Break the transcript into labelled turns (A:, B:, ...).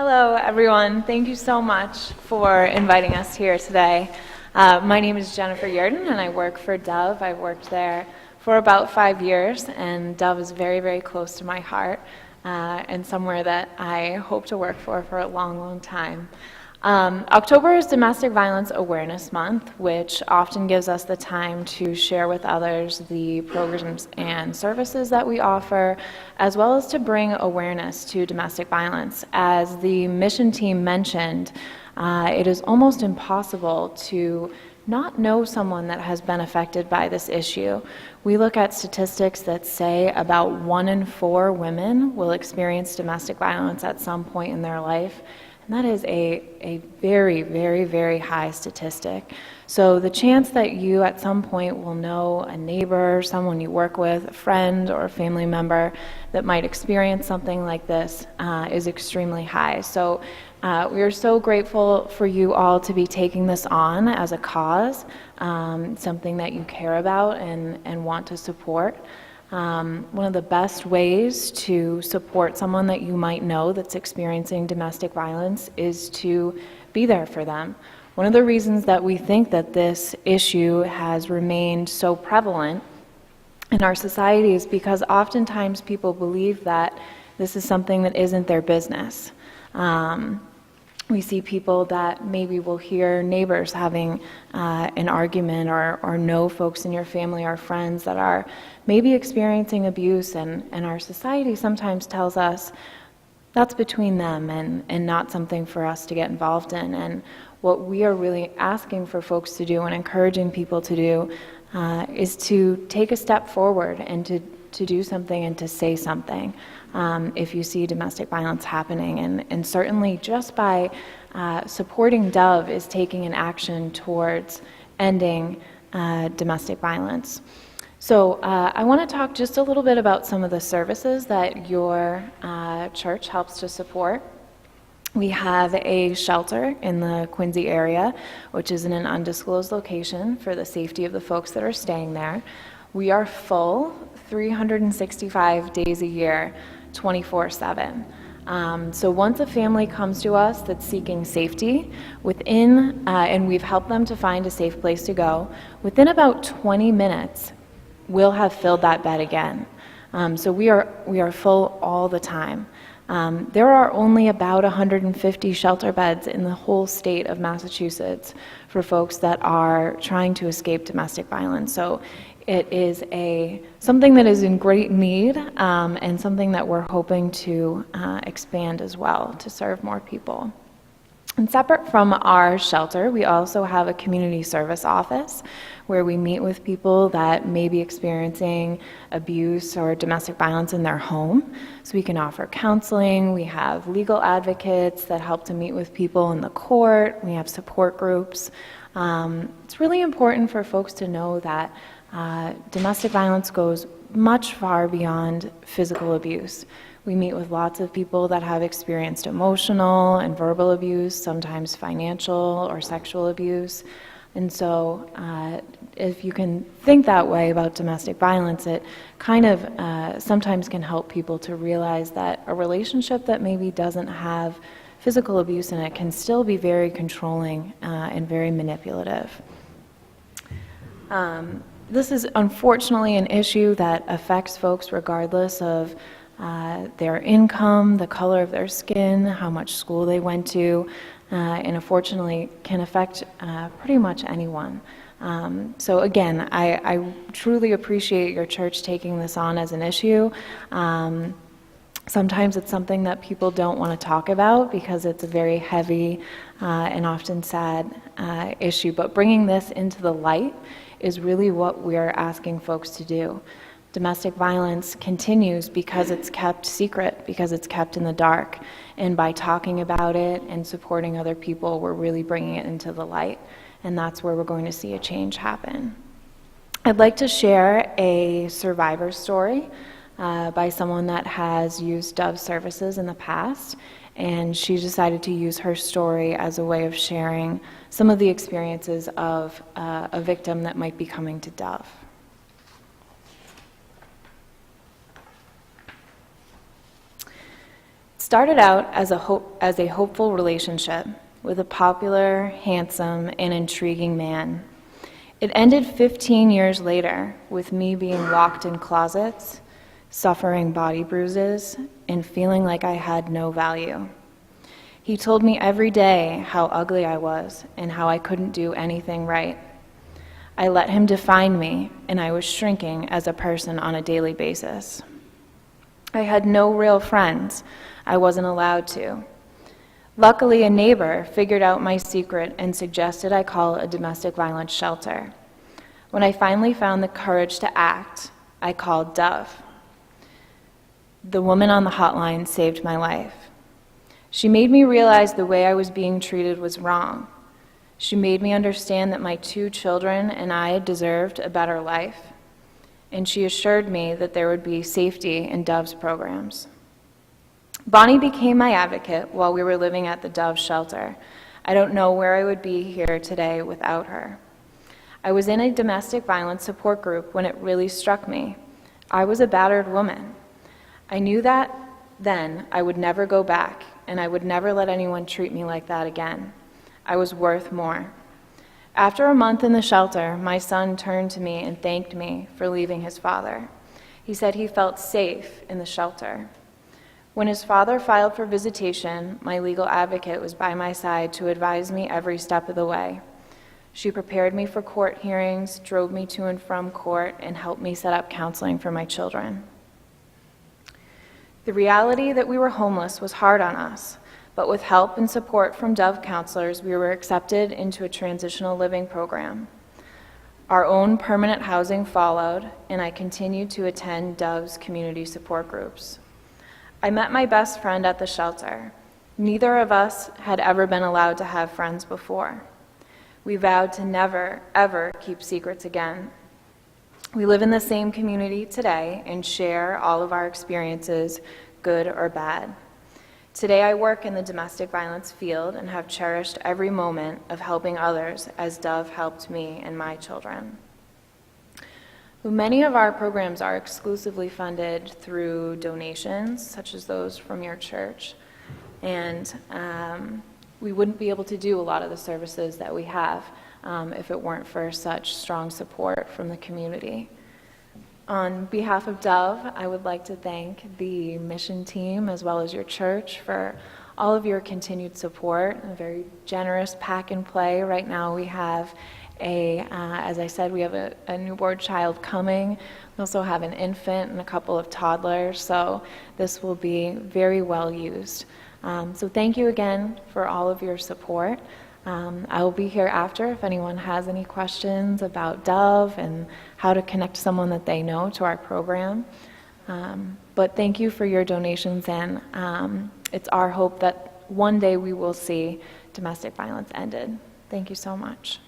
A: Hello, everyone. Thank you so much for inviting us here today. My name is Jennifer Yurden, and I work for Dove. I've worked there for about 5 years, and Dove is very, very close to my heart and somewhere that I hope to work for a long, long time. October is Domestic Violence Awareness Month, which often gives us the time to share with others the programs and services that we offer, as well as to bring awareness to domestic violence. As the mission team mentioned, it is almost impossible to not know someone that has been affected by this issue. We look at statistics that say about 1 in 4 women will experience domestic violence at some point in their life. And that is a very, very, very high statistic. So the chance that you at some point will know a neighbor, someone you work with, a friend or a family member that might experience something like this is extremely high. So we are so grateful for you all to be taking this on as a cause, something that you care about and want to support. One of the best ways to support someone that you might know that's experiencing domestic violence is to be there for them. One of the reasons that we think that this issue has remained so prevalent in our society is because oftentimes people believe that this is something that isn't their business. We see people that maybe will hear neighbors having an argument or know folks in your family or friends that are maybe experiencing abuse, and our society sometimes tells us that's between them and not something for us to get involved in. And what we are really asking for folks to do and encouraging people to do is to take a step forward and to do something and to say something if you see domestic violence happening. And certainly just by supporting Dove is taking an action towards ending domestic violence. So I want to talk just a little bit about some of the services that your church helps to support. We have a shelter in the Quincy area, which is in an undisclosed location for the safety of the folks that are staying there. We are full 365 days a year, 24/7. So once a family comes to us that's seeking safety, and we've helped them to find a safe place to go, within about 20 minutes, we'll have filled that bed again. So we are full all the time. There are only about 150 shelter beds in the whole state of Massachusetts for folks that are trying to escape domestic violence. So it is something that is in great need and something that we're hoping to expand as well to serve more people. And separate from our shelter, we also have a community service office where we meet with people that may be experiencing abuse or domestic violence in their home. So we can offer counseling. We have legal advocates that help to meet with people in the court. We have support groups. It's really important for folks to know that domestic violence goes much far beyond physical abuse. We meet with lots of people that have experienced emotional and verbal abuse, sometimes financial or sexual abuse. And so if you can think that way about domestic violence, it kind of sometimes can help people to realize that a relationship that maybe doesn't have physical abuse in it can still be very controlling and very manipulative. This is unfortunately an issue that affects folks regardless of their income, the color of their skin, how much school they went to, and unfortunately can affect pretty much anyone. So again, I truly appreciate your church taking this on as an issue. Sometimes it's something that people don't want to talk about because it's a very heavy and often sad issue, but bringing this into the light is really what we're asking folks to do. Domestic violence continues because it's kept secret, because it's kept in the dark. And by talking about it and supporting other people, we're really bringing it into the light. And that's where we're going to see a change happen. I'd like to share a survivor story by someone that has used Dove services in the past. And she decided to use her story as a way of sharing some of the experiences of a victim that might be coming to Dove. started out as a hopeful relationship with a popular, handsome, and intriguing man. It ended 15 years later with me being locked in closets, suffering body bruises, and feeling like I had no value. He told me every day how ugly I was and how I couldn't do anything right. I let him define me, and I was shrinking as a person on a daily basis. I had no real friends. I wasn't allowed to. Luckily, a neighbor figured out my secret and suggested I call a domestic violence shelter. When I finally found the courage to act, I called Dove. The woman on the hotline saved my life. She made me realize the way I was being treated was wrong. She made me understand that my 2 children and I deserved a better life, and she assured me that there would be safety in Dove's programs. Bonnie became my advocate while we were living at the Dove shelter. I don't know where I would be here today without her. I was in a domestic violence support group when it really struck me. I was a battered woman. I knew that then I would never go back, and I would never let anyone treat me like that again. I was worth more. After a month in the shelter, my son turned to me and thanked me for leaving his father. He said he felt safe in the shelter. When his father filed for visitation, my legal advocate was by my side to advise me every step of the way. She prepared me for court hearings, drove me to and from court, and helped me set up counseling for my children. The reality that we were homeless was hard on us, but with help and support from Dove counselors, we were accepted into a transitional living program. Our own permanent housing followed, and I continued to attend Dove's community support groups. I met my best friend at the shelter. Neither of us had ever been allowed to have friends before. We vowed to never, ever keep secrets again. We live in the same community today and share all of our experiences, good or bad. Today I work in the domestic violence field and have cherished every moment of helping others as Dove helped me and my children. Many of our programs are exclusively funded through donations, such as those from your church, and we wouldn't be able to do a lot of the services that we have if it weren't for such strong support from the community. On behalf of Dove, I would like to thank the mission team as well as your church for all of your continued support, a very generous pack and play. Right now we have as I said, we have a newborn child coming. We also have an infant and a couple of toddlers, so this will be very well used. So thank you again for all of your support. I will be here after if anyone has any questions about Dove and how to connect someone that they know to our program. But thank you for your donations, and it's our hope that one day we will see domestic violence ended. Thank you so much.